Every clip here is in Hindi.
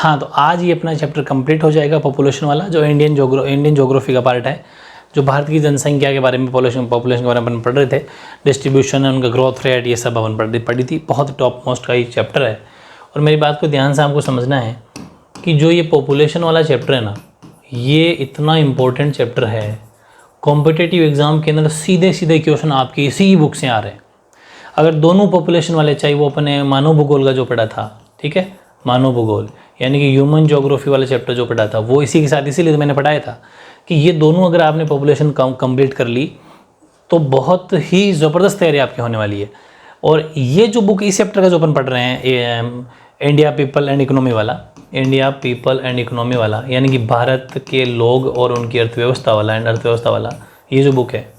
हाँ, तो आज ये अपना चैप्टर कंप्लीट हो जाएगा पॉपुलेशन वाला, जो इंडियन ज्योग्राफी का पार्ट है, जो भारत की जनसंख्या के बारे में, पॉपुलेशन के बारे में अपन पढ़ रहे थे, डिस्ट्रीब्यूशन, उनका ग्रोथ रेट, ये सब अपन पढ़ी थी। बहुत टॉप मोस्ट का ये चैप्टर है। और मेरी बात को ध्यान से आपको समझना है कि जो ये पॉपुलेशन वाला चैप्टर है ना, ये इतना इम्पोर्टेंट चैप्टर है, कॉम्पिटिटिव एग्जाम के अंदर सीधे सीधे क्वेश्चन आपके इसी बुक से आ रहे हैं। अगर दोनों पॉपुलेशन वाले, चाहे वो अपने मानव भूगोल का जो पढ़ा था, ठीक है, मानव भूगोल यानी कि ह्यूमन ज्योग्राफी वाला चैप्टर जो पढ़ा था, वो इसी के साथ, इसीलिए मैंने पढ़ाया था कि ये दोनों अगर आपने पॉपुलेशन कंप्लीट कर ली तो बहुत ही ज़बरदस्त तैयारी आपकी होने वाली है। और ये जो बुक इस चैप्टर का जो अपन पढ़ रहे हैं, इंडिया पीपल एंड इकोनॉमी वाला, इंडिया पीपल एंड इकोनॉमी वाला, यानी कि भारत के लोग और उनकी अर्थव्यवस्था वाला एंड अर्थव्यवस्था वाला, ये जो बुक है,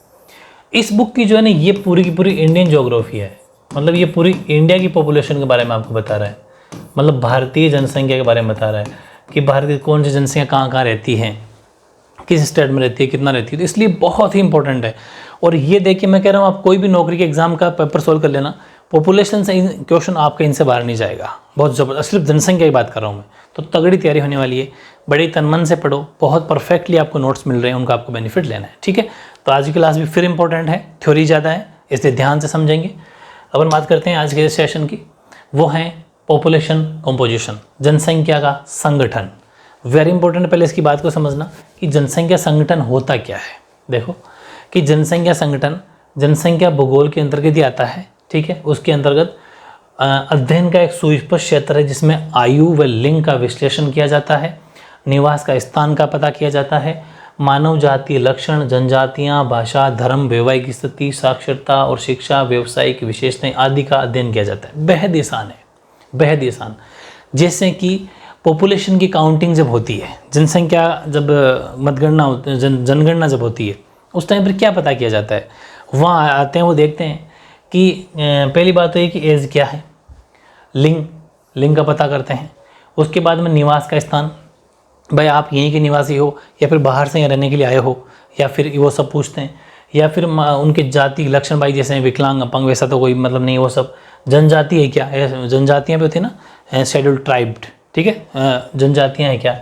इस बुक की जो है ना, ये पूरी की पूरी इंडियन ज्योग्राफी है। मतलब ये पूरी इंडिया की पॉपुलेशन के बारे में आपको बता रहा है, मतलब भारतीय जनसंख्या के बारे में बता रहा है कि भारत की कौन सी जनसंख्या कहाँ कहाँ रहती है, किस स्टेट में रहती है, कितना रहती है। तो इसलिए बहुत ही इंपॉर्टेंट है। और ये देखिए, मैं कह रहा हूँ आप कोई भी नौकरी के एग्जाम का पेपर सोल्व कर लेना, पॉपुलेशन से क्वेश्चन आपका इनसे बाहर नहीं जाएगा। बहुत ज़बरदस्त, सिर्फ जनसंख्या की बात कर रहा हूँ मैं। तो तगड़ी तैयारी होने वाली है, बड़े तन मन से पढ़ो, बहुत परफेक्टली आपको नोट्स मिल रहे हैं, उनका आपको बेनिफिट लेना है, ठीक है। तो आज की क्लास भी फिर इंपॉर्टेंट है, थ्योरी ज़्यादा है, इसलिए ध्यान से समझेंगे। अपन बात करते हैं आज के सेशन की, वो है पॉपुलेशन कंपोजिशन, जनसंख्या का संगठन। वेरी इंपॉर्टेंट, पहले इसकी बात को समझना कि जनसंख्या संगठन होता क्या है। देखो कि जनसंख्या संगठन जनसंख्या भूगोल के अंतर्गत ही आता है, ठीक है। उसके अंतर्गत अध्ययन का एक सुस्पष्ट क्षेत्र है जिसमें आयु व लिंग का विश्लेषण किया जाता है, निवास का स्थान का पता किया जाता है, मानव जातीय लक्षण, जनजातियाँ, भाषा, धर्म, वैवाहिक स्थिति, साक्षरता और शिक्षा, व्यवसायिक विशेषताएं आदि का अध्ययन किया जाता है। बेहद आसान है, बेहद आसान। जैसे कि पॉपुलेशन की काउंटिंग जब होती है, जनसंख्या जब मतगणना जनगणना जब होती है, उस टाइम पर क्या पता किया जाता है, वहाँ आते हैं, वो देखते हैं कि पहली बात तो ये कि एज क्या है, लिंग का पता करते हैं। उसके बाद में निवास का स्थान, भाई आप यहीं के निवासी हो या फिर बाहर से यहाँ रहने के लिए आए हो, या फिर वो सब पूछते हैं। या फिर उनके जाति लक्षण, भाई जैसे विकलांग, अपंग, वैसा तो कोई मतलब नहीं, वो सब। जनजाति है क्या, जनजातियाँ भी होती है ना, शेड्यूल्ड ट्राइब्ड, ठीक है, जनजातियाँ हैं क्या,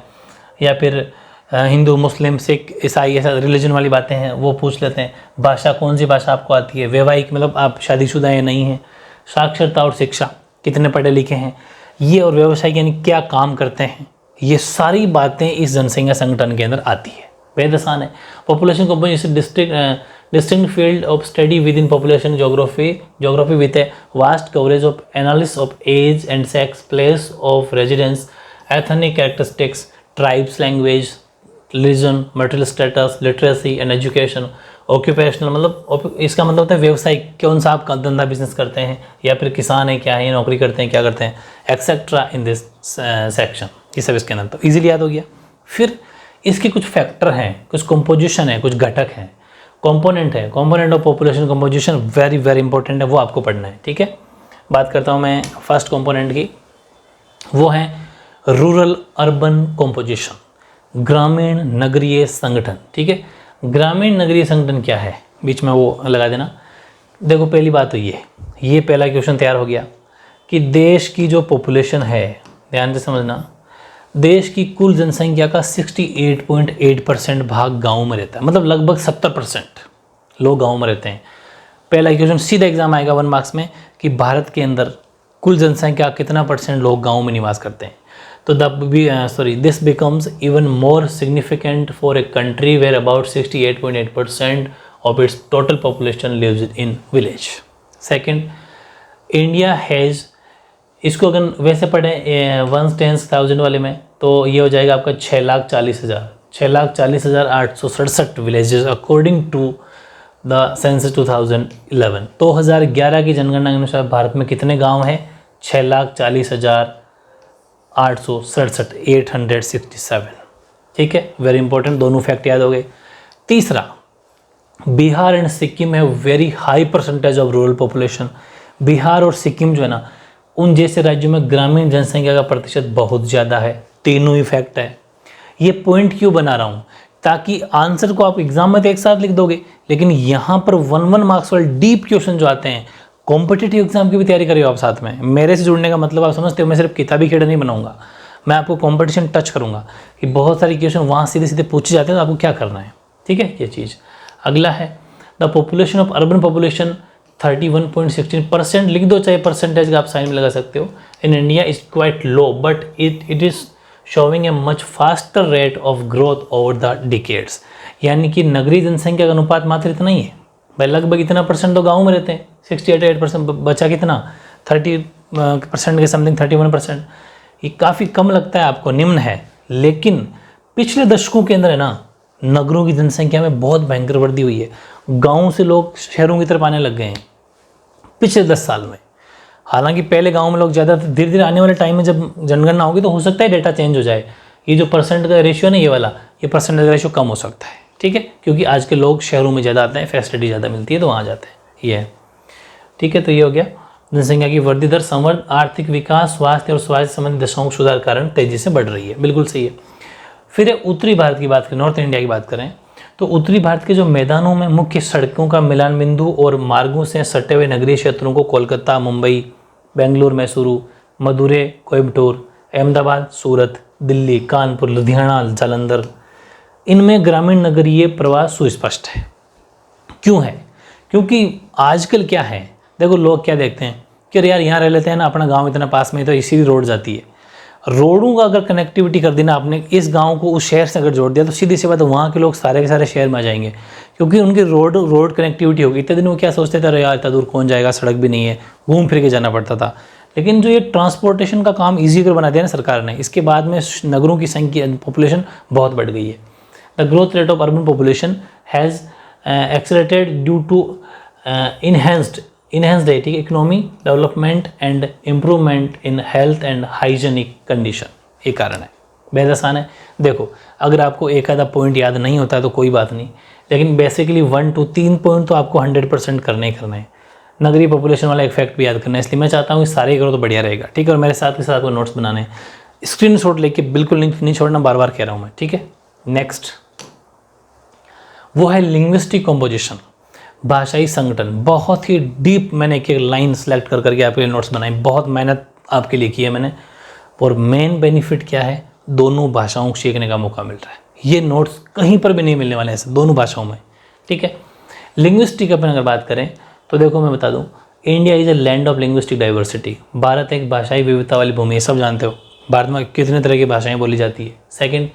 या फिर हिंदू, मुस्लिम, सिख, ईसाई, ऐसा रिलीजन वाली बातें हैं, वो पूछ लेते हैं। भाषा, कौन सी भाषा आपको आती है, वैवाहिक मतलब आप शादीशुदा या नहीं हैं, साक्षरता और शिक्षा, कितने पढ़े लिखे हैं, ये, और व्यवसाय यानी क्या काम करते हैं, ये सारी बातें इस जनसंख्या संगठन के अंदर आती है। बेहद आसान है। Population composition distinct field of study within population geography with a vast coverage of analysis of age and sex, place of residence, ethnic characteristics, tribes, language, religion, material status, literacy and education, occupational मतलब इसका मतलब होता है व्यवसायिक, कौन सा आप धंधा बिजनेस करते हैं, या फिर किसान है क्या है, नौकरी करते हैं, क्या करते हैं, एक्सेट्रा इन दिस सेक्शन। ये सब इसके अंदर तो ईजिली याद हो गया। फिर इसके कुछ फैक्टर हैं, कुछ कंपोजिशन है, कुछ घटक हैं, कंपोनेंट है, component of population composition very very important है, वो आपको पढ़ना है, ठीक है। बात करता हूँ मैं फर्स्ट कंपोनेंट की, वो है रूरल अर्बन कंपोजिशन, ग्रामीण नगरीय संगठन, ठीक है। ग्रामीण नगरीय संगठन क्या है, बीच में वो लगा देना। देखो पहली बात तो ये पहला क्वेश्चन तैयार हो गया कि देश की जो पॉपुलेशन है, ध्यान से समझना, देश की कुल जनसंख्या का 68.8% भाग गाँव में रहता है, मतलब लगभग 70% लोग गाँव में रहते हैं। पहला क्वेश्चन सीधा एग्जाम आएगा 1 मार्क्स में कि भारत के अंदर कुल जनसंख्या कितना % लोग गाँव में निवास करते हैं। तो this becomes even more significant for a country where about 68.8% of its total population lives in village. Second, India has, इसको अगर वैसे पढ़ें 1/10,000 वाले में, तो ये हो जाएगा आपका 6,40,867 villages according to the census 2011। 2011 की जनगणना के अनुसार भारत में कितने गांव हैं, 6,40,867, ठीक है। वेरी इंपॉर्टेंट, दोनों फैक्ट याद हो गए। तीसरा, बिहार एंड सिक्किम है very high percentage of rural population. Bihar और सिक्किम जो है ना, उन जैसे राज्यों में ग्रामीण जनसंख्या का प्रतिशत बहुत ज़्यादा है। तीनों ही फैक्ट है। ये पॉइंट क्यों बना रहा हूँ, ताकि आंसर को आप एग्जाम में तो एक साथ लिख दोगे, लेकिन यहाँ पर 1 मार्क्स वाले डीप क्वेश्चन जो आते हैं, कॉम्पिटिटिव एग्जाम की भी तैयारी करिए आप साथ में। मेरे से जुड़ने का मतलब आप समझते हो, मैं सिर्फ किताबी खेड़ा नहीं बनाऊंगा, मैं आपको कंपटीशन टच करूँगा कि बहुत सारी क्वेश्चन वहाँ सीधे सीधे पूछे जाते हैं, तो आपको क्या करना है, ठीक है, ये चीज़। अगला है the population of urban population 31.16%, लिख दो, चाहे परसेंटेज का आप साइन में लगा सकते हो, in India is quite low but it is showing a much faster rate of growth over the decades. यानी कि नगरीय जनसंख्या का अनुपात मात्र इतना ही है भाई, लगभग इतना परसेंट तो गाँव में रहते हैं, 68% बचा कितना 30% के समथिंग 31%। ये काफ़ी कम लगता है आपको, निम्न है, लेकिन पिछले दशकों के अंदर है ना, नगरों की जनसंख्या में बहुत भयंकर वृद्धि हुई है। गाँव से लोग शहरों की तरफ आने लग गए हैं पिछले 10 साल में। हालांकि पहले गांव में लोग ज़्यादा थे, धीरे धीरे आने वाले टाइम में जब जनगणना होगी तो हो सकता है डेटा चेंज हो जाए, ये जो परसेंट का रेशियो है ना, ये वाला, ये परसेंटेज का रेशियो कम हो सकता है, ठीक है, क्योंकि आज के लोग शहरों में ज़्यादा आते हैं, फैसिलिटी ज़्यादा मिलती है तो वहाँ जाते हैं, ये है, ठीक है। तो ये हो गया जनसंख्या की वृद्धि दर, समृद्ध आर्थिक विकास, स्वास्थ्य और स्वास्थ्य संबंधी दशाओं के सुधार कारण तेजी से बढ़ रही है, बिल्कुल सही है। फिर उत्तरी भारत की बात करें, नॉर्थ इंडिया की बात करें, तो उत्तरी भारत के जो मैदानों में मुख्य सड़कों का मिलान बिंदु और मार्गों से सटे हुए नगरीय क्षेत्रों को कोलकाता, मुंबई, बेंगलुरु, मैसूरू, मदुरै, कोयम्बटूर, अहमदाबाद, सूरत, दिल्ली, कानपुर, लुधियाना, जालंधर, इनमें ग्रामीण नगरीय प्रवाह सुस्पष्ट है। क्यों है? क्योंकि आजकल क्या है, देखो लोग क्या देखते हैं कि अरे यार यहाँ रह लेते हैं ना, अपना गांव इतना पास में, तो इसी रोड जाती है। रोडों का अगर कनेक्टिविटी कर दी ना आपने, इस गांव को उस शहर से अगर जोड़ दिया, तो सीधी सी बात है वहाँ के लोग सारे के सारे शहर में आ जाएंगे, क्योंकि उनकी रोड कनेक्टिविटी होगी। इतने दिन वो क्या सोचते थे, अरे यार इतना दूर कौन जाएगा, सड़क भी नहीं है, घूम फिर के जाना पड़ता था। लेकिन जो ये ट्रांसपोर्टेशन का काम ईजी कर बना दिया ना सरकार ने, इसके बाद में नगरों की संख्या, पॉपुलेशन बहुत बढ़ गई है। The growth rate of urban population has accelerated due to enhanced economy development and improvement in health and hygienic condition. ये कारण है, बेहद आसान है। देखो अगर आपको एक आधा पॉइंट याद नहीं होता है तो कोई बात नहीं, लेकिन बेसिकली 1 to 3 पॉइंट तो आपको 100% करने ही करना है। नगरीय पॉपुलेशन वाला एक फैक्ट भी याद करना है, इसलिए मैं चाहता हूँ कि सारे करो तो बढ़िया रहेगा, ठीक है। और मेरे साथ के साथ आपको नोट्स बनाने हैं, स्क्रीनशॉट लेके बिल्कुल नहीं छोड़ना, बार बार कह रहा हूँ मैं, ठीक है। नेक्स्ट वो है लिंग्विस्टिक कॉम्पोजिशन, भाषाई संगठन। बहुत ही डीप मैंने एक एक लाइन सेलेक्ट कर करके आपके लिए नोट्स बनाए, बहुत मेहनत आपके लिए की है मैंने। और मेन बेनिफिट क्या है, दोनों भाषाओं को सीखने का मौका मिल रहा है। ये नोट्स कहीं पर भी नहीं मिलने वाले हैं, दोनों भाषाओं में, ठीक है। लिंग्विस्टिक अपन अगर बात करें तो देखो मैं बता दूं, India is a land of linguistic diversity. Bharat एक भाषाई विविधता वाली भूमि है, सब जानते हो भारत में कितने तरह की भाषाएं बोली जाती है। Second,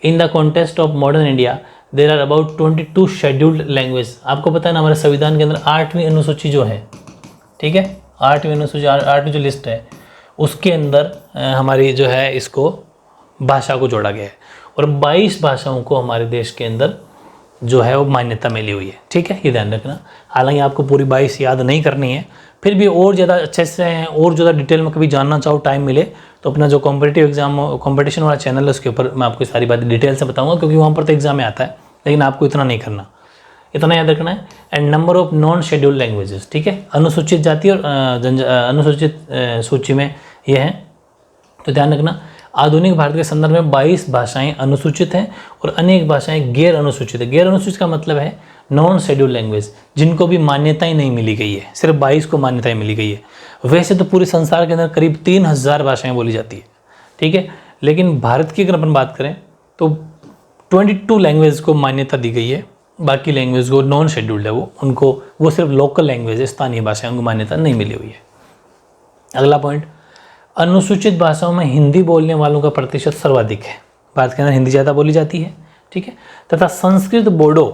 in the context of modern India there are about 22 scheduled language. आपको पता है ना, हमारे संविधान के अंदर 8वीं अनुसूची जो है, ठीक है, 8वीं अनुसूची, 8वीं जो लिस्ट है उसके अंदर हमारी जो है इसको भाषा को जोड़ा गया है, और 22 भाषाओं को हमारे देश के अंदर जो है वो मान्यता मिली हुई है, ठीक है, ये ध्यान रखना। हालांकि आपको पूरी 22 याद नहीं करनी है, फिर भी और ज़्यादा अच्छे से और ज़्यादा डिटेल में कभी जानना चाहो, टाइम मिले तो अपना जो कॉम्पिटिटिव एग्जाम कंपटीशन वाला चैनल है उसके ऊपर मैं आपको सारी बातें डिटेल से बताऊंगा, क्योंकि वहाँ पर तो एग्जाम में आता है, लेकिन आपको इतना नहीं करना, इतना याद रखना है। And number of non scheduled languages, ठीक है, अनुसूचित जाति और अनुसूचित सूची में ये है, तो ध्यान रखना। आधुनिक भारत के संदर्भ में 22 भाषाएं अनुसूचित हैं और अनेक भाषाएं गैर अनुसूचित है। गैर अनुसूचित का मतलब है नॉन शेड्यूल्ड लैंग्वेज, जिनको भी मान्यता ही नहीं मिली गई है, सिर्फ 22 को मान्यताएं मिली गई है। वैसे तो पूरे संसार के अंदर करीब 3000 भाषाएं बोली जाती है, ठीक है, लेकिन भारत की अगर अपन बात करें तो 22 लैंग्वेज को मान्यता दी गई है, बाकी लैंग्वेज को नॉन शेड्यूल्ड है वो सिर्फ लोकल लैंग्वेज है, स्थानीय भाषाएं, उनको मान्यता नहीं मिली हुई है। अगला पॉइंट, अनुसूचित भाषाओं में हिंदी बोलने वालों का प्रतिशत सर्वाधिक है। भारत के अंदर हिंदी ज़्यादा बोली जाती है, ठीक है, तथा संस्कृत, बोडो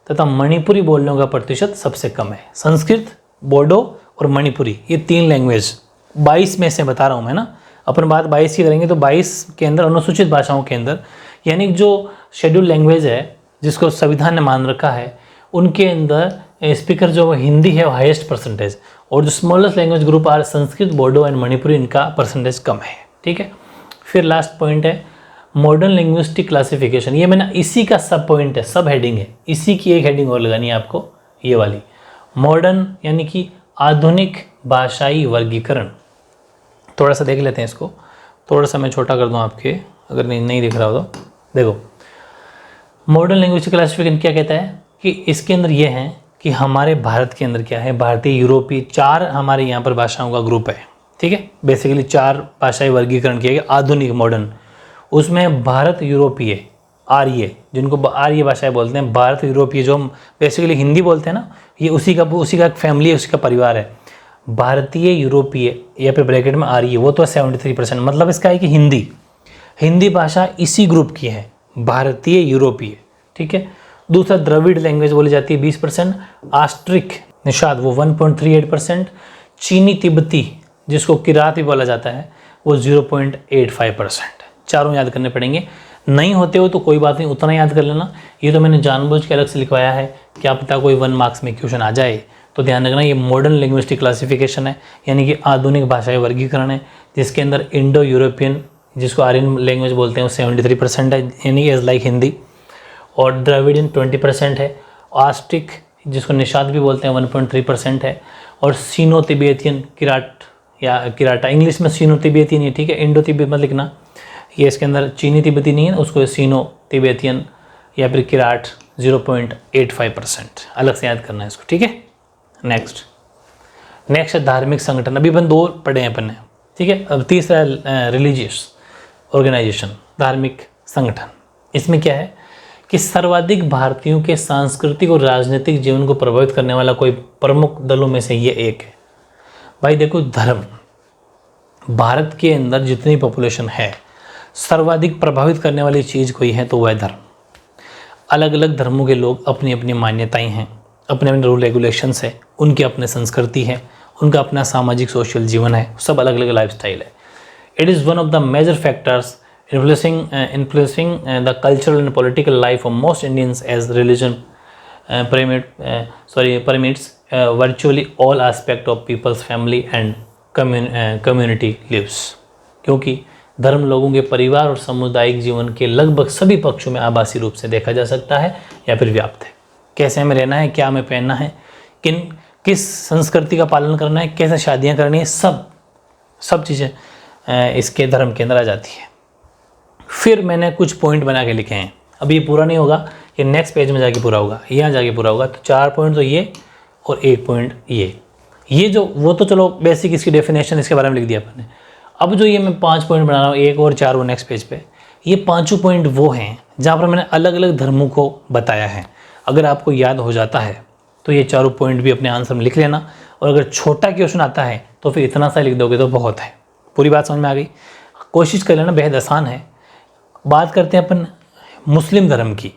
तथा मणिपुरी बोलने का प्रतिशत सबसे कम है। संस्कृत, बोडो और मणिपुरी, ये 3 लैंग्वेज 22 में से बता रहा हूँ मैं ना, अपन बात 22 की करेंगे तो 22 के अंदर अनुसूचित भाषाओं के अंदर, यानी जो शेड्यूल लैंग्वेज है जिसको संविधान ने मान रखा है, उनके अंदर स्पीकर जो हिंदी है वो हाईएस्ट परसेंटेज, और जो smallest language group are Sanskrit, Bodo and Manipuri, इनका परसेंटेज कम है, ठीक है। फिर लास्ट पॉइंट है मॉडर्न लिंग्विस्टिक क्लासिफिकेशन। ये मैंने इसी का सब पॉइंट है, सब हेडिंग है, इसी की एक हेडिंग और लगानी है आपको, ये वाली मॉडर्न यानी कि आधुनिक भाषाई वर्गीकरण। थोड़ा सा देख लेते हैं इसको, थोड़ा सा मैं छोटा कर दूं आपके, अगर नहीं दिख रहा हो तो देखो। मॉडर्न लिंग्विस्टिक क्लासिफिकेशन क्या कहता है कि इसके अंदर ये है कि हमारे भारत के अंदर क्या है, भारतीय, यूरोपीय, 4 हमारे यहाँ पर भाषाओं का ग्रुप है, ठीक है। बेसिकली 4 भाषाई वर्गीकरण किया गया आधुनिक मॉडर्न। उसमें भारत यूरोपीय आर्य, जिनको आर्य भाषाएं बोलते हैं, भारत यूरोपीय जो हम बेसिकली हिंदी बोलते हैं ना, ये उसी का एक फैमिली है, उसी का परिवार है। भारतीय यूरोपीय या फिर ब्रैकेट में आर्य, वो तो 73%। मतलब इसका है कि हिंदी भाषा इसी ग्रुप की है, भारतीय यूरोपीय, ठीक है। दूसरा द्रविड़ लैंग्वेज बोली जाती है 20%, आस्ट्रिक निषाद वो 1.38%, चीनी तिब्बती जिसको किरात भी बोला जाता है वो 0.85%। चारों याद करने पड़ेंगे, नहीं होते हो तो कोई बात नहीं, उतना याद कर लेना। ये तो मैंने जानबूझ के अलग से लिखवाया है, क्या पता कोई 1 मार्क्स में क्वेश्चन आ जाए। तो ध्यान रखना, ये मॉडर्न लिंग्विस्टिक क्लासिफिकेशन है, यानी कि आधुनिक भाषाई वर्गीकरण है, जिसके अंदर इंडो यूरोपियन जिसको आर्यन लैंग्वेज बोलते हैं वो 73% है, यानी एज लाइक हिंदी, और द्रविडियन 20% है, आस्ट्रिक जिसको निषाद भी बोलते हैं 1.3% है, और सीनो तिब्बतियन किराटा, इंग्लिश में सीनो तिब्बतियन है, ठीक है, इंडो तिब्बत मत लिखना, ये इसके अंदर चीनी तिब्बती नहीं है, उसको सीनो तिब्बतियन या फिर किराट 0.85%, अलग से याद करना है इसको, ठीक है। नेक्स्ट है धार्मिक संगठन, अभी अपन 2 पढ़े हैं अपन ने, ठीक है। अब तीसरा रिलीजियस ऑर्गेनाइजेशन, धार्मिक संगठन। इसमें क्या है कि सर्वाधिक भारतीयों के सांस्कृतिक और राजनीतिक जीवन को प्रभावित करने वाला कोई प्रमुख दलों में से ये एक है। भाई देखो, धर्म, भारत के अंदर जितनी पॉपुलेशन है, सर्वाधिक प्रभावित करने वाली चीज़ कोई है तो वह है धर्म। अलग अलग धर्मों के लोग अपनी अपनी मान्यताएं हैं, अपने अपने रूल रेगुलेशंस है, उनकी अपने संस्कृति है, उनका अपना सामाजिक सोशल जीवन है, सब अलग अलग लाइफस्टाइल है। It is one of the major factors influencing the cultural and political life of most Indians, as religion permits virtually all aspect of people's family and community lives। क्योंकि धर्म लोगों के परिवार और सामुदायिक जीवन के लगभग सभी पक्षों में आभासी रूप से देखा जा सकता है या फिर व्याप्त है। कैसे हमें रहना है, क्या हमें पहनना है, किस संस्कृति का पालन करना है, कैसे शादियाँ करनी है, सब चीज़ें इसके धर्म के अंदर आ जाती है। फिर मैंने कुछ पॉइंट बना के लिखे हैं, अब ये पूरा नहीं होगा, ये नेक्स्ट पेज में जाके पूरा होगा, यहाँ जाके पूरा होगा। तो 4 पॉइंट तो ये और 1 पॉइंट ये जो वो तो चलो बेसिक इसकी डेफिनेशन इसके बारे में लिख दिया अपन ने। अब जो ये मैं 5 पॉइंट बना रहा हूँ, 1 और 4 वो नेक्स्ट पेज पे, ये 5 पॉइंट वो हैं जहाँ पर मैंने अलग अलग धर्मों को बताया है। अगर आपको याद हो जाता है तो ये 4 पॉइंट भी अपने आंसर में लिख लेना, और अगर छोटा क्वेश्चन आता है तो फिर इतना सा लिख दोगे तो बहुत है। पूरी बात समझ में आ गई? कोशिश कर लेना, बेहद आसान है। बात करते हैं अपन मुस्लिम धर्म की।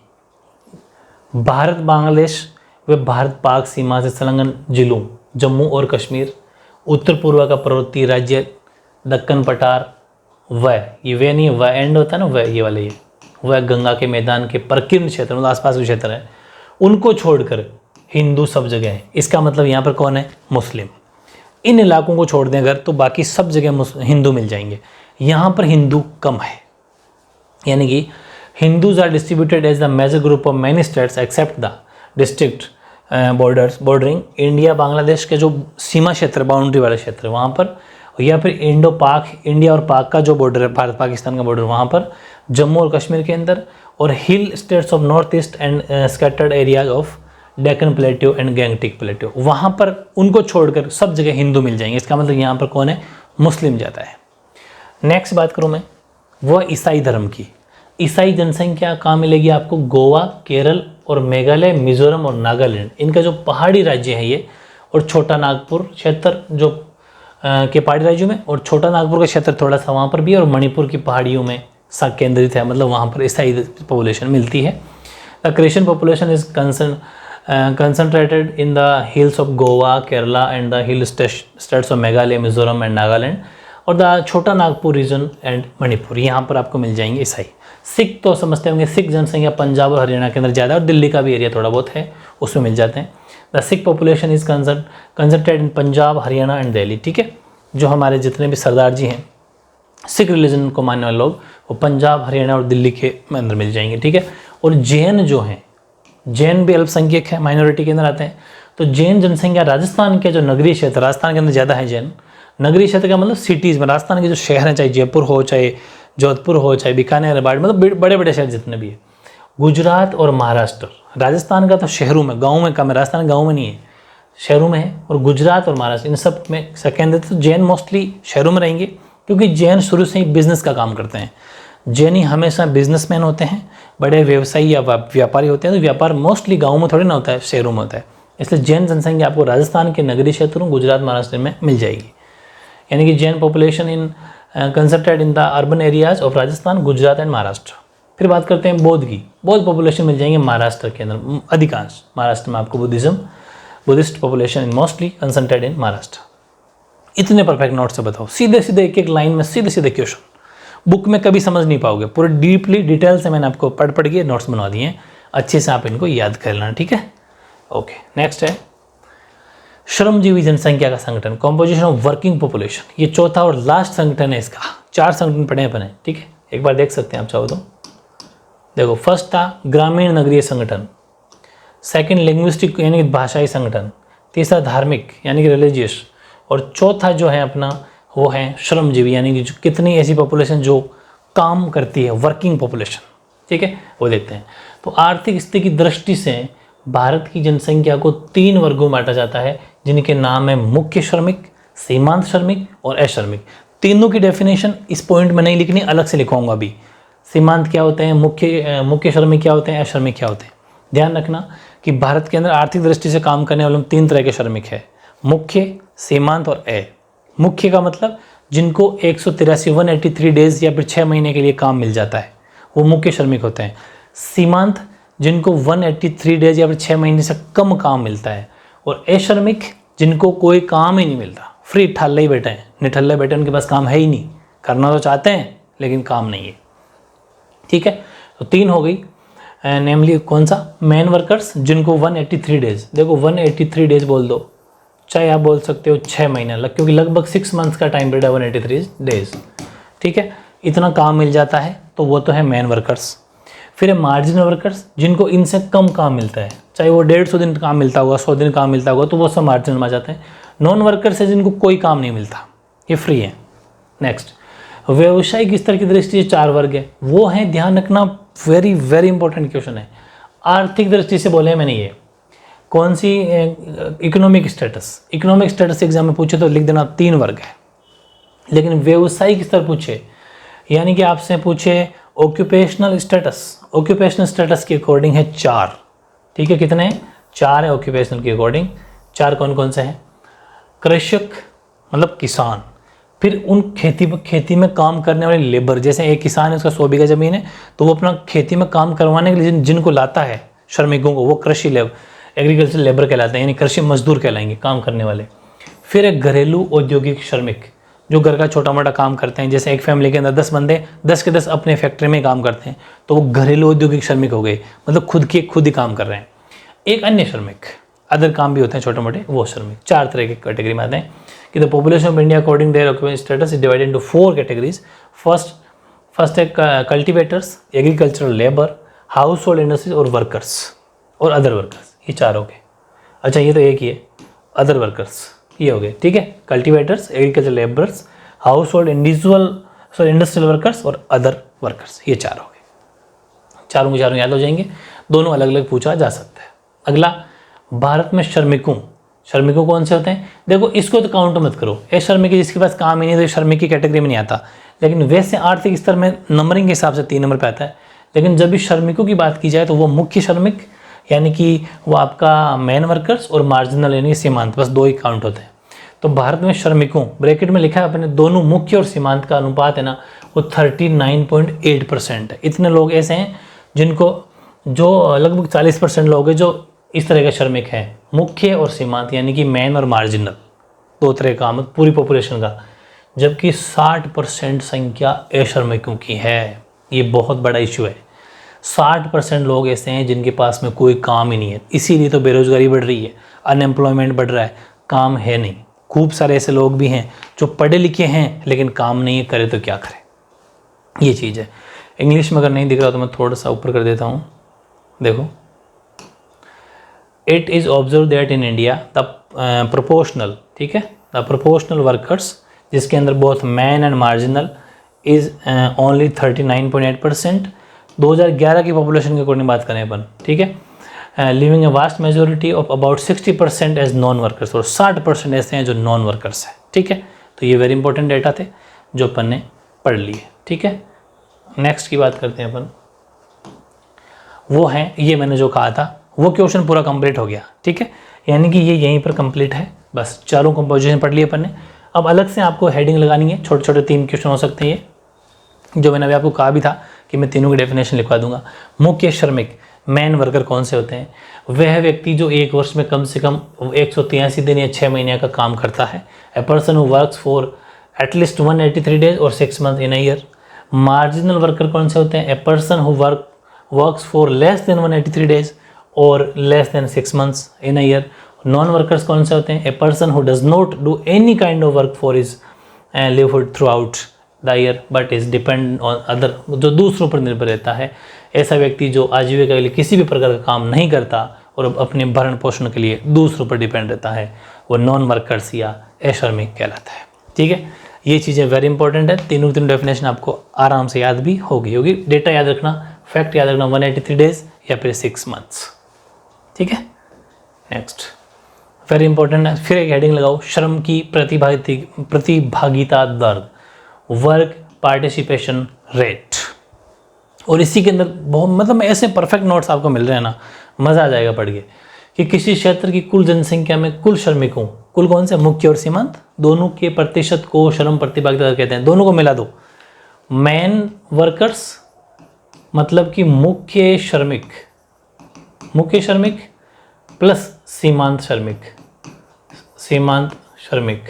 भारत बांग्लादेश व भारत पाक सीमा से संलग्न जिलों जम्मू और कश्मीर, उत्तर पूर्व का पर्वतीय राज्य दक्कन पठार, ये वे नहीं, व एंड होता है ना, ये वाले ये वह गंगा के मैदान के प्रकीर्ण क्षेत्र, मतलब आसपास के क्षेत्र है, उनको छोड़कर हिंदू सब जगह है। इसका मतलब यहाँ पर कौन है? मुस्लिम। इन इलाकों को छोड़ दें अगर, तो बाकी सब जगह हिंदू मिल जाएंगे। यहाँ पर हिंदू कम है, यानी कि Hindus are distributed as the major group of many states except the district bordering India Bangladesh के जो सीमा क्षेत्र, बाउंड्री वाले क्षेत्र वहाँ पर, या फिर इंडो पाक, इंडिया और पाक का जो बॉर्डर है, भारत पाकिस्तान का बॉर्डर, वहाँ पर, जम्मू और कश्मीर के अंदर, और हिल states of north east and scattered areas of Deccan plateau and Gangetic plateau, वहाँ पर उनको छोड़कर सब जगह हिंदू मिल जाएंगे। इसका मतलब यहाँ पर कौन है? मुस्लिम ज़्यादा है। नेक्स्ट बात करूँ मैं, वह ईसाई धर्म की। ईसाई जनसंख्या कहाँ मिलेगी आपको? गोवा, केरल और मेघालय, मिजोरम और नागालैंड, इनका जो पहाड़ी राज्य है ये, और छोटा नागपुर क्षेत्र जो के पहाड़ी राज्यों में, और छोटा नागपुर का क्षेत्र थोड़ा सा वहाँ पर भी, और मणिपुर की पहाड़ियों में सा केंद्रित है, मतलब वहाँ पर ईसाई पॉपुलेशन मिलती है। The Christian population is concentrated in the hills of Goa, Kerala and the hill states of Meghalaya, Mizoram and Nagaland, और द छोटा नागपुर रीजन एंड मणिपुर, यहाँ पर आपको मिल जाएंगे ईसाई। सिख तो समझते होंगे, सिख जनसंख्या पंजाब और हरियाणा के अंदर ज़्यादा, और दिल्ली का भी एरिया थोड़ा बहुत है, उसमें मिल जाते हैं। The Sikh population is concentrated in Punjab, Haryana and Delhi, ठीक है। जो हमारे जितने भी सरदार जी हैं सिख रिलीजन को मानने वाले लोग, वो पंजाब, हरियाणा और दिल्ली के अंदर मिल जाएंगे, ठीक है। और जैन जो हैं, जैन भी अल्पसंख्यक है, माइनॉरिटी के अंदर आते हैं। तो जैन जनसंख्या राजस्थान के जो नगरीय क्षेत्र, राजस्थान के अंदर ज़्यादा है जैन। नगरीय क्षेत्र का मतलब सिटीज़ में, राजस्थान के जो शहर हैं, चाहे जयपुर हो, चाहे जोधपुर हो, चाहे बीकानेर, बाड़, मतलब बड़े बड़े शहर जितने भी है। गुजरात और महाराष्ट्र, राजस्थान का तो शहरों में, गाँव में कम है, राजस्थान गाँव में नहीं है, शहरों में है, और गुजरात और महाराष्ट्र इन सब में सेकेंड है। तो जैन मोस्टली शहरों में रहेंगे, क्योंकि जैन शुरू से ही बिजनेस का काम करते हैं। जैन ही हमेशा बिजनेसमैन होते हैं, बड़े व्यवसायी या व्यापारी होते हैं। तो व्यापार मोस्टली गाँव में थोड़ी ना होता है, शहरों में होता है। इसलिए जैन जनसंख्या आपको राजस्थान के नगरीय क्षेत्रों, गुजरात, महाराष्ट्र में मिल जाएगी। यानी कि Jain population in concentrated in the urban areas of Rajasthan, Gujarat and Maharashtra. फिर बात करते हैं बौद्ध की। बौद्ध पॉपुलेशन मिल जाएंगे महाराष्ट्र के अंदर, अधिकांश महाराष्ट्र में आपको Buddhist population in mostly concentrated इन महाराष्ट्र। इतने परफेक्ट नोट से बताओ, सीधे सीधे एक एक लाइन में सीधे सीधे क्वेश्चन। बुक में कभी समझ नहीं पाओगे, पूरे डीपली डिटेल से मैंने आपको पढ़ के नोट्स बनवा दिए हैं, अच्छे से आप इनको याद कर लेना, ठीक है। ओके, नेक्स्ट है श्रमजीवी जनसंख्या का संगठन, कॉम्पोजिशन ऑफ वर्किंग पॉपुलेशन। ये चौथा और लास्ट संगठन है इसका। 4 संगठन पढ़े अपने, ठीक है, एक बार देख सकते हैं आप चाहो तो। देखो, फर्स्ट था ग्रामीण नगरीय संगठन, सेकंड लिंग्विस्टिक यानी कि भाषाई संगठन, तीसरा धार्मिक यानी कि रिलीजियस, और चौथा जो है अपना वो है श्रमजीवी यानी कि जो कितनी ऐसी पॉपुलेशन जो काम करती है, वर्किंग पॉपुलेशन, ठीक है, वो देखते हैं। तो आर्थिक स्थिति की दृष्टि से भारत की जनसंख्या को 3 वर्गों में बांटा जाता है, जिनके नाम है मुख्य श्रमिक, सीमांत श्रमिक और अश्रमिक। तीनों की डेफिनेशन इस पॉइंट में नहीं लिखनी, अलग से लिखवाऊंगा अभी। सीमांत क्या होते हैं, मुख्य श्रमिक क्या होते हैं, अश्रमिक क्या होते हैं। ध्यान रखना कि भारत के अंदर आर्थिक दृष्टि से काम करने वाले 3 तरह के श्रमिक है, मुख्य, सीमांत और मुख्य का मतलब जिनको 183 डेज या फिर 6 महीने के लिए काम मिल जाता है, वो मुख्य श्रमिक होते हैं। सीमांत जिनको 183 डेज या फिर 6 महीने से कम काम मिलता है, और अश्रमिक जिनको कोई काम ही नहीं मिलता, फ्री ठल्ले ही बैठे हैं, निठल्ले बैठे, उनके पास काम है ही नहीं, करना तो चाहते हैं लेकिन काम नहीं है, ठीक है। तो 3 हो गई, नेमली कौन सा, मैन वर्कर्स जिनको 183 डेज, देखो 183 डेज बोल दो, चाहे आप बोल सकते हो 6 महीने क्योंकि लगभग 6 मंथ्स का टाइम पीरियड है 183 डेज, ठीक है, इतना काम मिल जाता है, तो वो तो है मैन वर्कर्स। फिर है मार्जिनल वर्कर्स जिनको इनसे कम काम मिलता है, चाहे वो 150 दिन काम मिलता होगा, 100 दिन काम मिलता होगा, तो वो सब मार्जिनल में आ जाते हैं। नॉन वर्कर्स है जिनको कोई काम नहीं मिलता, ये फ्री है। नेक्स्ट, व्यवसायिक स्तर की दृष्टि से 4 वर्ग है, वो है, ध्यान रखना, वेरी वेरी इंपॉर्टेंट क्वेश्चन है। आर्थिक दृष्टि से बोले मैंने, ये कौन सी, इकोनॉमिक स्टेटस एग्जाम में पूछे तो लिख देना 3 वर्ग है। लेकिन व्यवसायिक स्तर पूछे, यानी कि आपसे पूछे ऑक्यूपेशनल स्टेटस के अकॉर्डिंग है 4, ठीक है, कितने, 4 है ऑक्यूपेशनल के अकॉर्डिंग। 4 कौन कौन से हैं, कृषक मतलब किसान, फिर उन खेती में काम करने वाले लेबर, जैसे एक किसान है उसका 100 बीघा जमीन है, तो वो अपना खेती में काम करवाने के लिए जिनको लाता है श्रमिकों को, वो कृषि एग्रीकल्चर लेबर कहलाते हैं, यानी कृषि मजदूर कहलाएंगे, काम करने वाले। फिर एक घरेलू औद्योगिक श्रमिक जो घर का छोटा मोटा काम करते हैं, जैसे एक फैमिली के अंदर 10 बंदे 10 के 10 अपने फैक्ट्री में काम करते हैं, तो वो घरेलू औद्योगिक श्रमिक हो गए, मतलब खुद ही काम कर रहे हैं। एक अन्य श्रमिक, अदर काम भी होते हैं छोटे मोटे, वो श्रमिक। 4 तरह के कैटेगरी में आते हैं कि the population of India according their occupational status is divided into 4 categories. First है cultivators, agricultural labour, household industries और वर्कर्स और अदर वर्कर्स, ये 4 हो गए। अच्छा, ये तो एक ही है, अदर वर्कर्स ये हो गए, ठीक है, cultivators, agriculture labours, house hold industrial workers और अदर वर्कर्स, ये 4 हो गए। चारों के चारों याद हो जाएंगे, दोनों अलग अलग पूछा जा सकता है। अगला, भारत में श्रमिकों कौन से होते हैं, देखो इसको तो काउंट मत करो, ये श्रमिक जिसके पास काम ही नहीं, तो श्रमिक की कैटेगरी में नहीं आता। लेकिन वैसे आर्थिक स्तर में नंबरिंग के हिसाब से 3 नंबर पे आता है। लेकिन जब भी श्रमिकों की बात की जाए तो वो मुख्य श्रमिक यानी कि वो आपका मैन वर्कर्स और मार्जिनल यानी सीमांत, बस 2 ही काउंट होते हैं। तो भारत में श्रमिकों, ब्रैकेट में लिखा है अपने, दोनों मुख्य और सीमांत का अनुपात है ना, वो 39.8% है। इतने लोग ऐसे हैं जिनको, जो लगभग 40% लोग हैं जो इस तरह के श्रमिक हैं, मुख्य और सीमांत यानी कि मैन और मार्जिनल, 2 तरह का, मतलब पूरी पॉपुलेशन का। जबकि 60% संख्या अश्रमिकों की है। ये बहुत बड़ा इशू है। 60% लोग ऐसे हैं जिनके पास में कोई काम ही नहीं है, इसीलिए तो बेरोजगारी बढ़ रही है, अनएम्प्लॉयमेंट बढ़ रहा है, काम है नहीं। खूब सारे ऐसे लोग भी हैं जो पढ़े लिखे हैं लेकिन काम नहीं है, करे तो क्या करें, ये चीज़ है। इंग्लिश में अगर नहीं दिख रहा तो मैं थोड़ा सा ऊपर कर देता हूँ, देखो, it is observe that in India the proportional, ठीक है, द प्रोपोर्शनल वर्कर्स जिसके अंदर both man and marginal is only 39.8%। 2011 की पॉपुलेशन के अकॉर्डिंग बात करें अपन, ठीक है, living a vast majority of about 60% as non workers, और 60% ऐसे हैं जो नॉन वर्कर्स हैं। ठीक है, तो ये वेरी इंपॉर्टेंट डेटा थे जो अपन ने पढ़ लिए। ठीक है, नेक्स्ट की बात करते हैं अपन, वो है ये मैंने जो कहा था वो क्वेश्चन पूरा कंप्लीट हो गया। ठीक है, यानी कि ये यहीं पर कंप्लीट है, बस चारों कंपोजिशन पढ़ लिए अपन ने। अब अलग से आपको हेडिंग लगानी है, छोटे छोटे 3 क्वेश्चन हो सकते हैं ये, जो मैंने अभी आपको कहा भी था कि मैं तीनों की डेफिनेशन लिखवा दूंगा। मुख्य श्रमिक मैन वर्कर कौन से होते हैं? वह व्यक्ति जो एक वर्ष में कम से कम 183 दिन या 6 महीने का काम करता है। A person who works for at least 183 days और 6 month in a year. Marginal worker कौन से होते हैं? A person who works for less than 183 days और less than 6 months in a year. Non workers कौन से होते हैं? A person who does not do any kind of work for his livelihood throughout the year but is depend on other, जो दूसरों पर निर्भर रहता है। ऐसा व्यक्ति जो आजीविका के लिए किसी भी प्रकार का काम नहीं करता और अपने भरण पोषण के लिए दूसरों पर डिपेंड रहता है, वो नॉन वर्कर्स या अश्रमिक कहलाता है। ठीक है, ये चीज़ें वेरी इंपॉर्टेंट है। तीनों डेफिनेशन आपको आराम से याद भी होगी। डेटा याद रखना, फैक्ट याद रखना, 183 डेज या फिर 6 मंथ्स। ठीक है, नेक्स्ट वेरी इंपॉर्टेंट है, फिर एक हेडिंग लगाओ, श्रम की प्रतिभागिता दर, वर्क पार्टिसिपेशन रेट। और इसी के अंदर बहुत मतलब ऐसे परफेक्ट नोट्स आपको मिल रहे हैं ना, मज़ा आ जाएगा पढ़ के, कि किसी क्षेत्र की कुल जनसंख्या में कुल श्रमिकों, कुल कौन से? मुख्य और सीमांत, दोनों के प्रतिशत को श्रम प्रतिभागिता दर कहते हैं। दोनों को मिला दो, मैन वर्कर्स मतलब कि मुख्य श्रमिक प्लस सीमांत श्रमिक,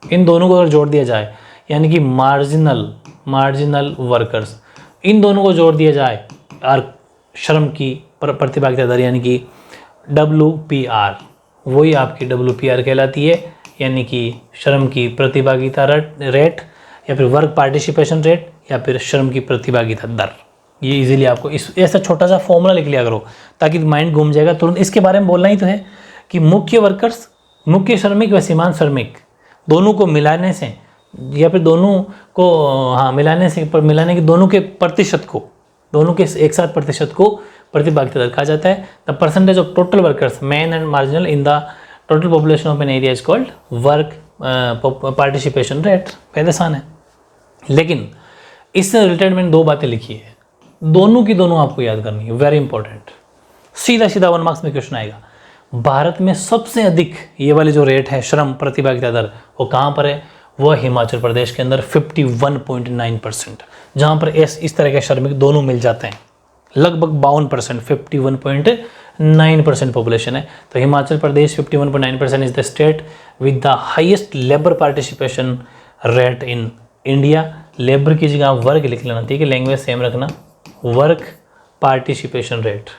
इन दोनों को अगर जोड़ दिया जाए, यानी कि मार्जिनल वर्कर्स, इन दोनों को जोड़ दिया जाए और श्रम की प्रतिभागिता दर यानी कि WPR, वही आपकी WPR कहलाती है, यानी कि श्रम की प्रतिभागिता रेट या फिर वर्क पार्टिसिपेशन रेट या फिर श्रम की प्रतिभागिता दर। ये इजीली आपको इस ऐसा छोटा सा फॉर्मूला लिख लिया करो ताकि माइंड घूम जाएगा तुरंत। इसके बारे में बोलना ही तो है कि मुख्य श्रमिक व सीमांत श्रमिक दोनों को मिलाने से या फिर दोनों को मिलाने के दोनों के प्रतिशत को, दोनों के एक साथ प्रतिशत को प्रतिभागिता दर कहा जाता है। The percentage of total workers man and marginal in the total population of an area is called work participation rate. पहले आसान है, लेकिन इससे रिलेटेड मैंने 2 बातें लिखी है, दोनों की दोनों आपको याद करनी है, वेरी इंपॉर्टेंट। सीधा 1 मार्क्स में क्वेश्चन आएगा। भारत में सबसे अधिक ये वाले जो रेट है श्रम प्रतिभागिता दर, वो कहाँ पर है? वह हिमाचल प्रदेश के अंदर 51.9%, जहाँ पर इस तरह के श्रमिक दोनों मिल जाते हैं। लगभग 52%, 51.9% पॉपुलेशन है। तो Himachal Pradesh 51.9% is the state with the highest labour participation rate in India. Labour की जगह वर्क लिख लेना, ठीक है, लैंग्वेज सेम रखना, वर्क पार्टिसिपेशन रेट।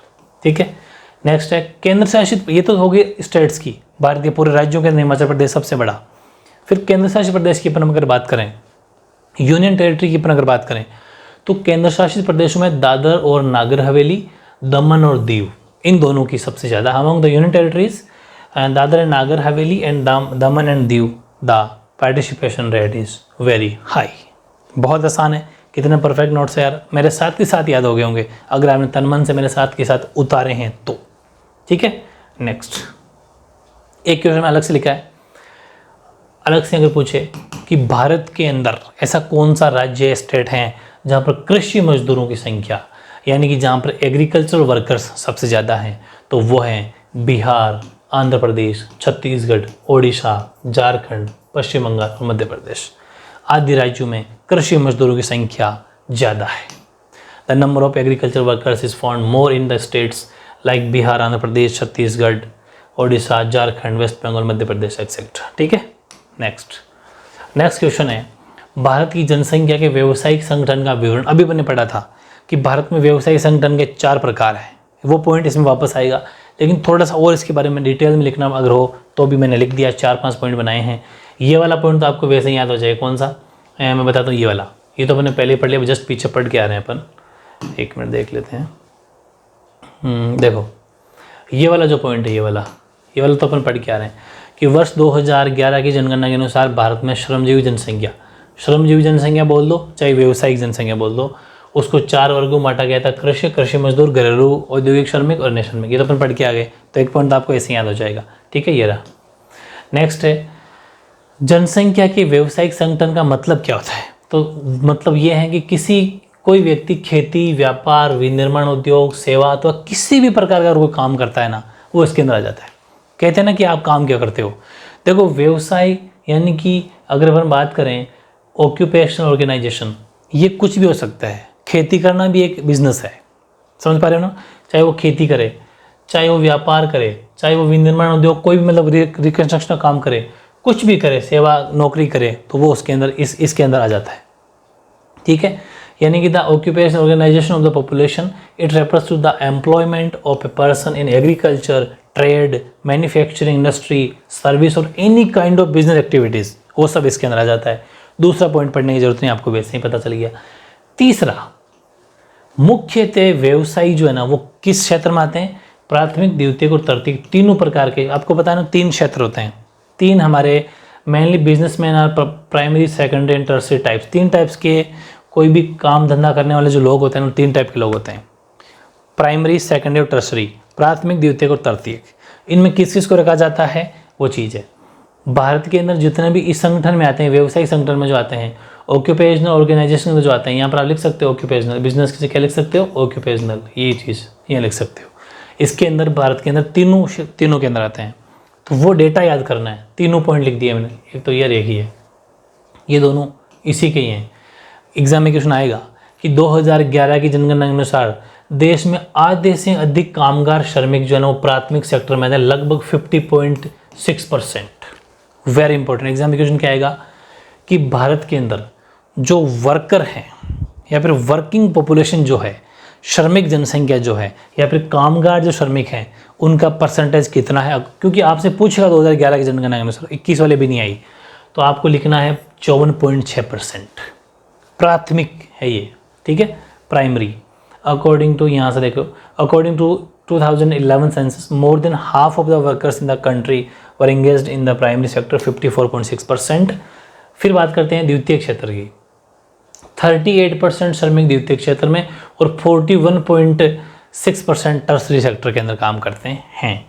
ठीक है, नेक्स्ट है केंद्र शासित, ये तो हो गई स्टेट्स की, भारत के पूरे राज्यों के अंदर हिमाचल प्रदेश सबसे बड़ा। फिर केंद्र शासित प्रदेश की अपन अगर बात करें, यूनियन टेरिटरी की अपन अगर बात करें, तो केंद्र शासित प्रदेशों में दादर और नागर हवेली, दमन और दीव, इन दोनों की सबसे ज़्यादा। Among the union territories Dadar and Nagar Haveli and Daman and Diu the participation rate is very high. बहुत आसान है, कितने परफेक्ट नोट्स है यार, मेरे साथ के साथ याद हो गए होंगे अगर आपने तन मन से मेरे साथ के साथ उतारे हैं तो। ठीक है, नेक्स्ट एक क्वेश्चन में अलग से लिखा है, अलग से अगर पूछे कि भारत के अंदर ऐसा कौन सा राज्य स्टेट है जहाँ पर कृषि मजदूरों की संख्या, यानी कि जहाँ पर एग्रीकल्चर वर्कर्स सबसे ज़्यादा हैं, तो वो हैं बिहार, आंध्र प्रदेश, छत्तीसगढ़, ओडिशा, झारखंड, पश्चिम बंगाल और मध्य प्रदेश आदि राज्यों में कृषि मजदूरों की संख्या ज़्यादा है। The number of agriculture workers is found more in the states like Bihar, Andhra Pradesh, Chhattisgarh, Odisha, Jharkhand, west Bengal, Madhya Pradesh etcetera. ठीक है, नेक्स्ट क्वेश्चन है, भारत की जनसंख्या के व्यावसायिक संगठन का विवरण। अभी मैंने पढ़ा था कि भारत में व्यावसायिक संगठन के 4 प्रकार हैं, वो पॉइंट इसमें वापस आएगा, लेकिन थोड़ा सा और इसके बारे में डिटेल में लिखना अगर हो तो भी मैंने लिख दिया, 4-5 पॉइंट बनाए हैं। ये वाला पॉइंट तो आपको वैसे ही याद हो जाएगा, कौन सा मैं बताता हूँ, ये वाला, ये तो अपने पहले ही पढ़ लिया, जस्ट पीछे पढ़ के आ रहे हैं अपन, 1 मिनट देख लेते हैं। देखो ये वाला जो पॉइंट है, ये वाला तो अपन पढ़ के आ रहे हैं कि वर्ष 2011 की जनगणना के अनुसार भारत में श्रमजीवी जनसंख्या बोल दो चाहे व्यावसायिक जनसंख्या बोल दो, उसको 4 वर्गों में बांटा गया था, कृषि, कृषि मजदूर, घरेलू, औद्योगिक श्रमिक और अन्य श्रमिक। ये तो अपन पढ़ के आ गए, तो एक पॉइंट आपको ऐसे याद हो जाएगा। ठीक है, ये रहा। नेक्स्ट है जनसंख्या के व्यावसायिक संगठन का मतलब क्या होता है। तो मतलब ये है कि कोई व्यक्ति खेती, व्यापार, विनिर्माण उद्योग, सेवा अथवा किसी भी प्रकार का कोई काम करता है ना, वो इसके अंदर आ जाता है। कहते हैं ना कि आप काम क्या करते हो। देखो व्यवसाय यानी कि अगर अपन बात करें ऑक्यूपेशनल ऑर्गेनाइजेशन, ये कुछ भी हो सकता है। खेती करना भी एक बिजनेस है, समझ पा रहे हो ना। चाहे वो खेती करे, चाहे वो व्यापार करे, चाहे वो विनिर्माण उद्योग, कोई भी मतलब रिकन्स्ट्रक्शन का काम करे, कुछ भी करे, सेवा नौकरी करे, तो वो उसके अंदर इसके अंदर आ जाता है। ठीक है, यानी कि the occupation organisation of the population, it refers to the employment of a person in agriculture, trade, manufacturing industry, service और any kind of business activities, वो सब इसके अंदर आ जाता है। दूसरा पॉइंट पढ़ने की जरूरत नहीं, आपको वैसे ही पता चल गया। तीसरा, मुख्यतः व्यवसायी जो है ना वो किस क्षेत्र में आते हैं, प्राथमिक, द्वितीयक और तृतीयक, तीनों प्रकार के। आपको पता है ना 3 क्षेत्र होते हैं, 3 हमारे मेनली बिजनेसमैन और primary, secondary and tertiary types. 3 types के कोई भी काम धंधा करने वाले जो लोग होते हैं, 3 टाइप के लोग होते हैं, प्राइमरी, सेकेंडरी और टर्सरी, प्राथमिक, द्वितीयक और तृतीयक। इनमें किस किस को रखा जाता है, वो चीज़ है। भारत के अंदर जितने भी इस संगठन में आते हैं, व्यवसायिक संगठन में जो आते हैं, ऑक्यूपेशनल ऑर्गेनाइजेशन में जो आते हैं, यहाँ पर आप लिख सकते हो ऑक्यूपेशनल, बिजनेस किसे क्या लिख सकते हो, ऑक्यूपेशनल, ये चीज़ यहाँ लिख सकते हो। इसके अंदर भारत के अंदर तीनों के अंदर आते हैं। तो वो डेटा याद करना है। तीनों पॉइंट लिख दिए मैंने, एक तो ये एक ही है, ये दोनों इसी के ही हैं। एग्जाम में क्वेश्चन आएगा कि 2011 की जनगणना के अनुसार देश में आधे से अधिक कामगार श्रमिक जो है ना वो प्राथमिक सेक्टर में है, लगभग 50.6%। Very important. एग्जाम में क्वेश्चन क्या आएगा कि भारत के अंदर जो वर्कर हैं या फिर वर्किंग पॉपुलेशन जो है, श्रमिक जनसंख्या जो है या फिर कामगार जो श्रमिक हैं, उनका परसेंटेज कितना है। क्योंकि आपसे पूछेगा 2011 की जनगणना के अनुसार, 21 वाले भी नहीं आई, तो आपको लिखना है 54.6%। प्राथमिक है ये, ठीक है, प्राइमरी। अकॉर्डिंग टू, यहाँ से देखो, according to 2011 census, more than half of the workers in the country were engaged in the primary sector, 54.6%। फिर बात करते हैं द्वितीय क्षेत्र की, 38% श्रमिक द्वितीय क्षेत्र में और 41.6% टर्सरी सेक्टर के अंदर काम करते हैं।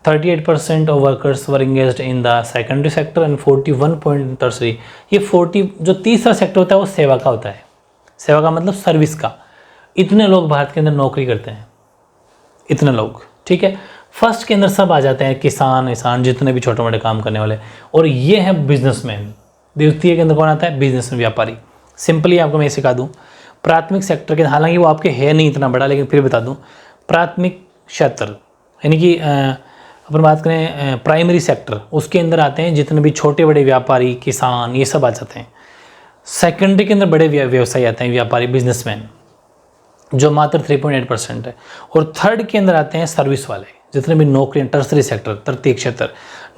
38% of workers were engaged in the secondary sector and 41 tertiary. ये 40 जो तीसरा सेक्टर होता है वो सेवा का होता है। सेवा का मतलब सर्विस का। इतने लोग भारत के अंदर नौकरी करते हैं, इतने लोग, ठीक है। फर्स्ट के अंदर सब आ जाते हैं, किसान, जितने भी छोटे मोटे काम करने वाले, और ये है बिजनेसमैन। द्वितीय के अंदर कौन आता है, बिजनेस व्यापारी। सिंपली आपको मैं सिखा दूं, प्राथमिक सेक्टर के, हालांकि वो आपके है नहीं इतना बड़ा, लेकिन फिर बता दूं, प्राथमिक क्षेत्र यानी कि अपन बात करें प्राइमरी सेक्टर, उसके अंदर आते हैं जितने भी छोटे बड़े व्यापारी, किसान, ये सब आ जाते हैं। सेकेंडरी के अंदर बड़े व्यवसायी आते हैं, व्यापारी, बिजनेसमैन, जो मात्र 3.8% है। और थर्ड के अंदर आते हैं सर्विस वाले, जितने भी नौकरी, टर्सरी सेक्टर, तृतीय क्षेत्र,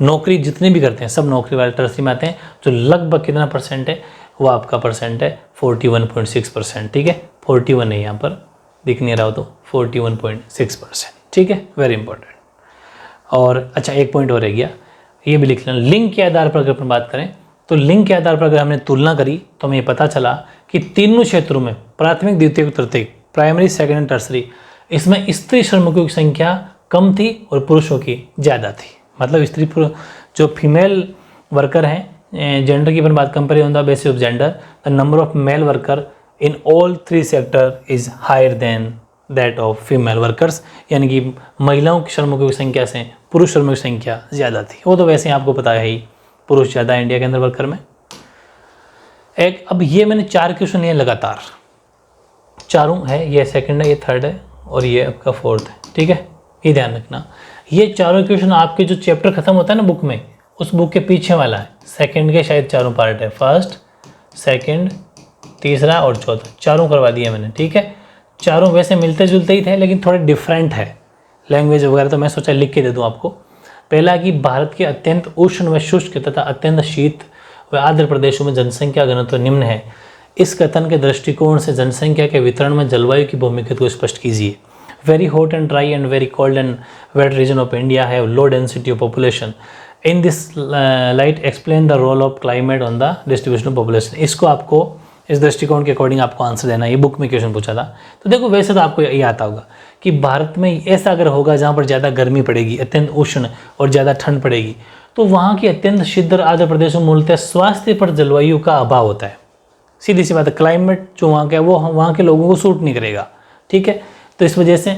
नौकरी जितने भी करते हैं सब नौकरी वाले टर्सरी में आते हैं, जो लगभग कितना परसेंट है, वो आपका परसेंट है 41.6%, ठीक है। 41 है, यहाँ पर दिख नहीं रहा हो तो 41.6%, ठीक है, वेरी इंपॉर्टेंट। और अच्छा, एक पॉइंट और रह गया, ये भी लिख लेना। लिंग के आधार पर अगर अपन बात करें तो लिंग के आधार पर अगर हमने तुलना करी तो हमें ये पता चला कि तीनों क्षेत्रों में, प्राथमिक, द्वितीय, तृतीय, प्राइमरी, सेकेंड, टर्सरी, इसमें स्त्री श्रमिकों की संख्या कम थी और पुरुषों की ज़्यादा थी। मतलब स्त्री पुरुष जो फीमेल वर्कर हैं, जेंडर की अपन बात, compare on the basis of gender, the number of male worker in all 3 sector is higher than that of female workers. यानी कि महिलाओं की श्रमिकों की संख्या से पुरुष श्रमिकों की संख्या ज़्यादा थी। वो तो वैसे ही आपको पता है ही, पुरुष ज़्यादा इंडिया के अंदर वर्कर में। एक, अब ये मैंने 4 क्वेश्चन लिए लगातार, चारों है, ये सेकंड है, ये थर्ड है और ये आपका फोर्थ है, ठीक है, ये ध्यान रखना। ये चारों क्वेश्चन आपके जो चैप्टर खत्म होता है ना बुक में, उस बुक के पीछे वाला है। सेकंड के शायद चारों पार्ट है, फर्स्ट, सेकंड, तीसरा और चौथा, चारों करवा दिया मैंने, ठीक है। चारों वैसे मिलते जुलते ही थे लेकिन थोड़े डिफरेंट है लैंग्वेज वगैरह, तो मैं सोचा लिख के दे दूँ आपको। पहला कि भारत के अत्यंत उष्ण व शुष्क तथा अत्यंत शीत व आर्द्र प्रदेशों में जनसंख्या घनत्व निम्न है। इस कथन के दृष्टिकोण से जनसंख्या के वितरण में जलवायु की भूमिका को स्पष्ट कीजिए। Very hot and dry and very cold and wet region of India have low density of population. In this light explain the role of climate on the distribution of population. इसको आपको इस दृष्टिकोण के अकॉर्डिंग आपको आंसर देना, ये बुक में क्वेश्चन पूछा था। तो देखो वैसे तो आपको ये आता होगा कि भारत में ऐसा अगर होगा जहाँ पर ज़्यादा गर्मी पड़ेगी, अत्यंत उष्ण और ज़्यादा ठंड पड़ेगी, तो वहाँ के अत्यंत शीतल आर्द्र प्रदेशों में मूलतः स्वास्थ्य पर जलवायु का अभाव होता है। सीधी सी बात है, क्लाइमेट जो वहाँ का है वो वहाँ के लोगों को सूट नहीं करेगा, ठीक है। तो इस वजह से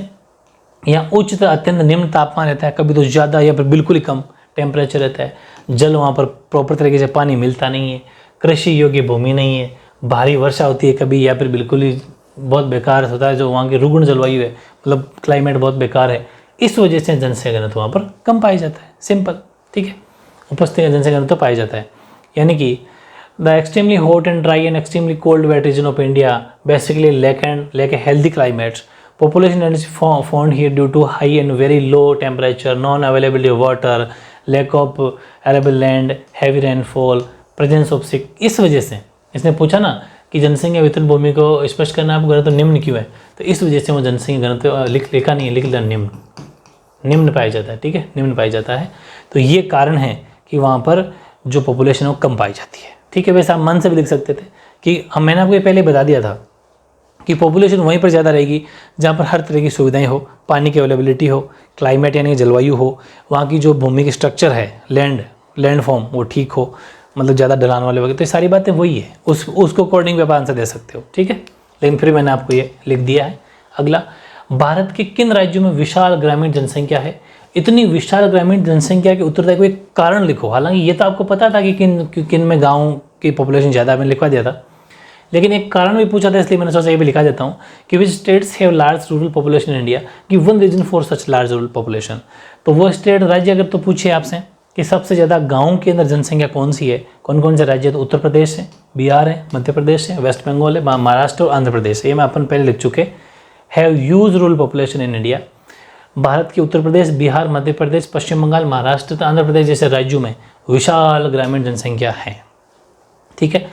यहाँ उच्च तथा अत्यंत निम्न तापमान रहता है, कभी तो ज़्यादा या फिर बिल्कुल ही कम टेम्परेचर रहता है। जल वहाँ पर प्रॉपर तरीके से पानी मिलता नहीं है, कृषि योग्य भूमि नहीं है, भारी वर्षा होती है कभी, या फिर बिल्कुल ही बहुत बेकार होता है, जो वहाँ की रुग्ण जलवायु है, मतलब क्लाइमेट बहुत बेकार है। इस वजह से जनसंख्या घनत्व वहाँ पर कम पाया जाता है, सिंपल, ठीक है। उपस्थित जनसंख्या घनत्व पाया जाता है, यानी कि the extremely hot and dry and extremely cold wet region of India basically lack a healthy climates. Population is found here due to high and very low temperature, non-availability of water, lack of arable land, heavy rainfall, presence of sick. इस वजह से इसने पूछा ना कि जनसंख्या वितरण भूमि को स्पष्ट करना आपको घनत्व निम्न क्यों है, तो इस वजह से वो जनसंख्या घनत्व लिखा नहीं है, लिख लिया निम्न पाया जाता है, ठीक है, निम्न पाया जाता है। तो ये कारण है कि वहाँ पर जो पॉपुलेशन है वो कम पाई जाती है, ठीक है। वैसे आप मन से भी लिख सकते थे कि मैंने आपको ये पहले बता दिया था कि पॉपुलेशन वहीं पर ज़्यादा रहेगी जहाँ पर हर तरह की सुविधाएं हो, पानी की अवेलेबिलिटी हो, क्लाइमेट यानी जलवायु हो, वहाँ की जो भूमि की स्ट्रक्चर है, लैंड फॉर्म वो ठीक हो, मतलब ज़्यादा ढलान वाले वगैरह, तो ये सारी बातें वही है, उसको अकॉर्डिंग भी आप आंसर दे सकते हो, ठीक है। लेकिन फिर मैंने आपको ये लिख दिया है। अगला, भारत के किन राज्यों में विशाल ग्रामीण जनसंख्या है? इतनी विशाल ग्रामीण जनसंख्या के उत्तरदायी को एक कारण लिखो। हालांकि ये तो आपको पता था कि किन में गाँव की पॉपुलेशन ज़्यादा, मैंने लिखवा दिया था, लेकिन एक कारण भी पूछा था, इसलिए मैंने सोचा ये भी लिखा देता हूँ कि which states have large rural population in India, कि one reason for such large rural population. तो वो स्टेट राज्य अगर तो पूछे आपसे कि सबसे ज़्यादा गाँव के अंदर जनसंख्या कौन सी है, कौन कौन से राज्य, तो उत्तर प्रदेश है, बिहार है, मध्य प्रदेश है, वेस्ट बंगाल है, महाराष्ट्र और आंध्र प्रदेश है। ये मैं अपन पहले लिख चुके। Have huge rural population in India. Bharat के उत्तर प्रदेश, बिहार, मध्य प्रदेश, पश्चिम बंगाल, महाराष्ट्र तथा आंध्र प्रदेश जैसे राज्यों में विशाल ग्रामीण जनसंख्या है, ठीक है।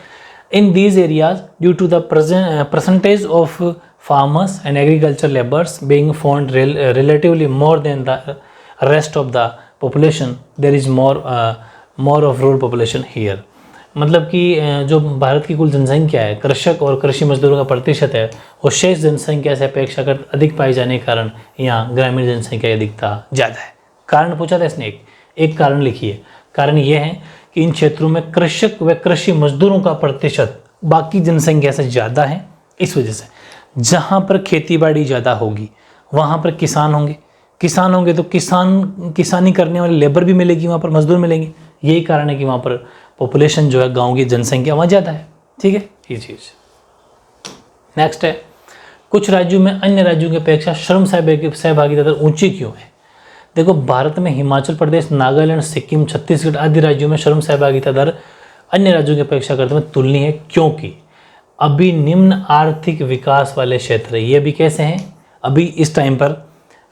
In these areas, due to the percentage of farmers and agriculture laborers being found relatively more than the rest of the population, there is more of rural population here. मतलब कि जो भारत की कुल जनसंख्या है, कृषक और कृषि मजदूरों का प्रतिशत है, वो शेष जनसंख्या से अपेक्षाकृत अधिक पाए जाने के कारण यहाँ ग्रामीण जनसंख्या की अधिकता ज़्यादा है। कारण पूछा था इसने, एक कारण लिखिए। कारण ये है कि इन क्षेत्रों में कृषक व कृषि मजदूरों का प्रतिशत बाकी जनसंख्या से ज़्यादा है। इस वजह से जहाँ पर खेतीबाड़ी ज़्यादा होगी वहाँ पर किसान होंगे तो किसानी करने वाले लेबर भी मिलेगी, वहाँ पर मजदूर मिलेंगे। यही कारण है कि वहाँ पर पॉपुलेशन जो है, गाँव की जनसंख्या वहाँ ज़्यादा है, ठीक है, ये चीज़। नेक्स्ट है, कुछ राज्यों में अन्य राज्यों की अपेक्षा श्रम सहभागिता दर ऊँची क्यों है? देखो, भारत में हिमाचल प्रदेश, नागालैंड, सिक्किम, छत्तीसगढ़ आदि राज्यों में श्रम सहभागिता दर अन्य राज्यों की अपेक्षा करते हुए तुलनीय है, क्योंकि अभी निम्न आर्थिक विकास वाले क्षेत्र है। ये भी कैसे हैं? अभी इस टाइम पर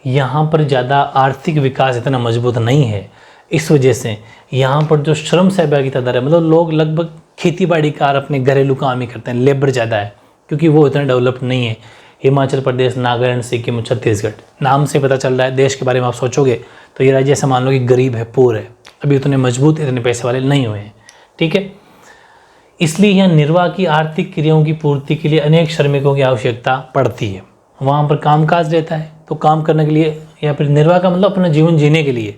यहाँ पर ज़्यादा आर्थिक विकास इतना मजबूत नहीं है। इस वजह से यहाँ पर जो श्रम सहभागिता दर है, मतलब लोग लगभग खेती-बाड़ी का अपने घरेलू काम ही करते हैं, लेबर ज़्यादा है, क्योंकि वो इतना डेवलप नहीं है। हिमाचल प्रदेश, नागालैंड, सिक्किम, छत्तीसगढ़, नाम से पता चल रहा है। देश के बारे में आप सोचोगे तो ये राज्य ऐसा मान लो कि गरीब है, पुअर है, अभी उतने मजबूत, इतने पैसे वाले नहीं हुए हैं, ठीक है। इसलिए यहाँ निर्वाह की आर्थिक क्रियाओं की पूर्ति के लिए अनेक श्रमिकों की आवश्यकता पड़ती है। वहाँ पर कामकाज रहता है, तो काम करने के लिए या फिर निर्वाह का मतलब अपना जीवन जीने के लिए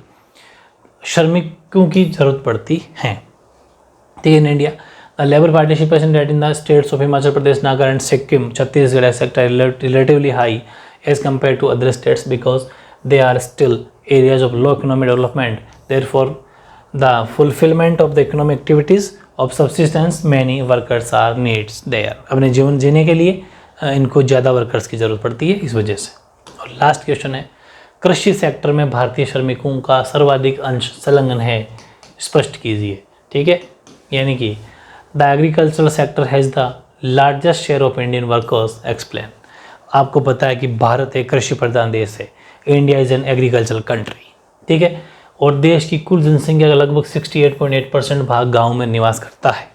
श्रमिकों की जरूरत पड़ती है, ठीक है। In India the labor participation rate in the states of Himachal Pradesh, Nagaland, Sikkim, Chhattisgarh etc. relatively high as compared to other states because they are still areas of low economic development. Therefore, the fulfillment of the economic activities of subsistence many workers are needs there. अपने जीवन जीने के लिए इनको ज़्यादा वर्कर्स की ज़रूरत पड़ती है, इस वजह से। और लास्ट क्वेश्चन है, कृषि सेक्टर में भारतीय श्रमिकों का सर्वाधिक अंश संलग्न है, स्पष्ट कीजिए, ठीक है। यानी कि the agricultural sector has the largest share of Indian workers, explain. आपको पता है कि भारत एक कृषि प्रधान देश है, India is an agricultural country, ठीक है। और देश की कुल जनसंख्या का लगभग 68.8% भाग गांव में निवास करता है।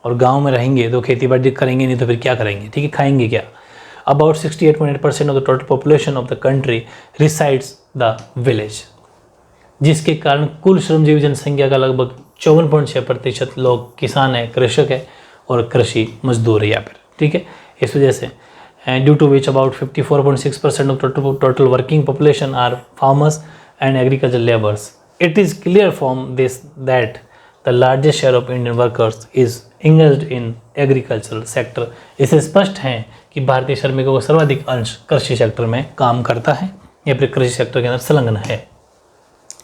और गांव में रहेंगे तो खेती बाड़ी करेंगे, नहीं तो फिर क्या करेंगे, ठीक है, खाएंगे क्या। About 68.8% of the total population of the country resides the village, जिसके कारण कुल श्रमजीवी जनसंख्या का लगभग 54.6% लोग किसान है, कृषक है और कृषि मजदूर है। या फिर ठीक है। इस वजह से due to which about 54.6% of total working population are farmers and agriculture labours, it is clear from this that the largest share of Indian workers is engaged in agricultural sector. इससे स्पष्ट है कि भारतीय श्रमिकों का सर्वाधिक अंश कृषि सेक्टर में काम करता है या फिर कृषि सेक्टर के अंदर संलग्न है।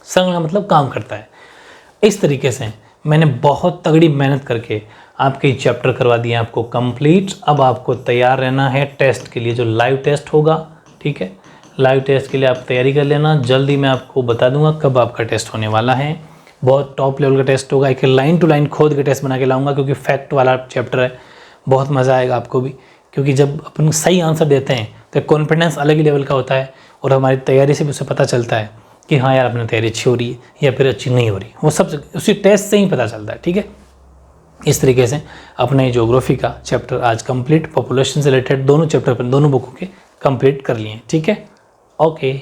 संलग्न मतलब काम करता है। इस तरीके से मैंने बहुत तगड़ी मेहनत करके आपके चैप्टर करवा दिए आपको कंप्लीट। अब आपको तैयार रहना है टेस्ट के लिए, जो लाइव टेस्ट होगा, ठीक है। लाइव टेस्ट के लिए आप तैयारी कर लेना। जल्दी मैं आपको बता दूंगा कब आपका टेस्ट होने वाला है। बहुत टॉप लेवल का टेस्ट होगा, एक लाइन टू लाइन खोद के टेस्ट बना के लाऊंगा, क्योंकि फैक्ट वाला चैप्टर है। बहुत मज़ा आएगा आपको भी, क्योंकि जब अपन सही आंसर देते हैं तो कॉन्फिडेंस अलग ही लेवल का होता है और हमारी तैयारी से भी उसे पता चलता है कि हाँ यार अपनी तैयारी अच्छी हो रही है या फिर अच्छी नहीं हो रही। वो सब उसी टेस्ट से ही पता चलता है, ठीक है। इस तरीके से अपने ज्योग्राफी का चैप्टर आज कंप्लीट, पॉपुलेशन से रिलेटेड दोनों चैप्टर पर दोनों बुकों के कंप्लीट कर लिए, ठीक है। ओके।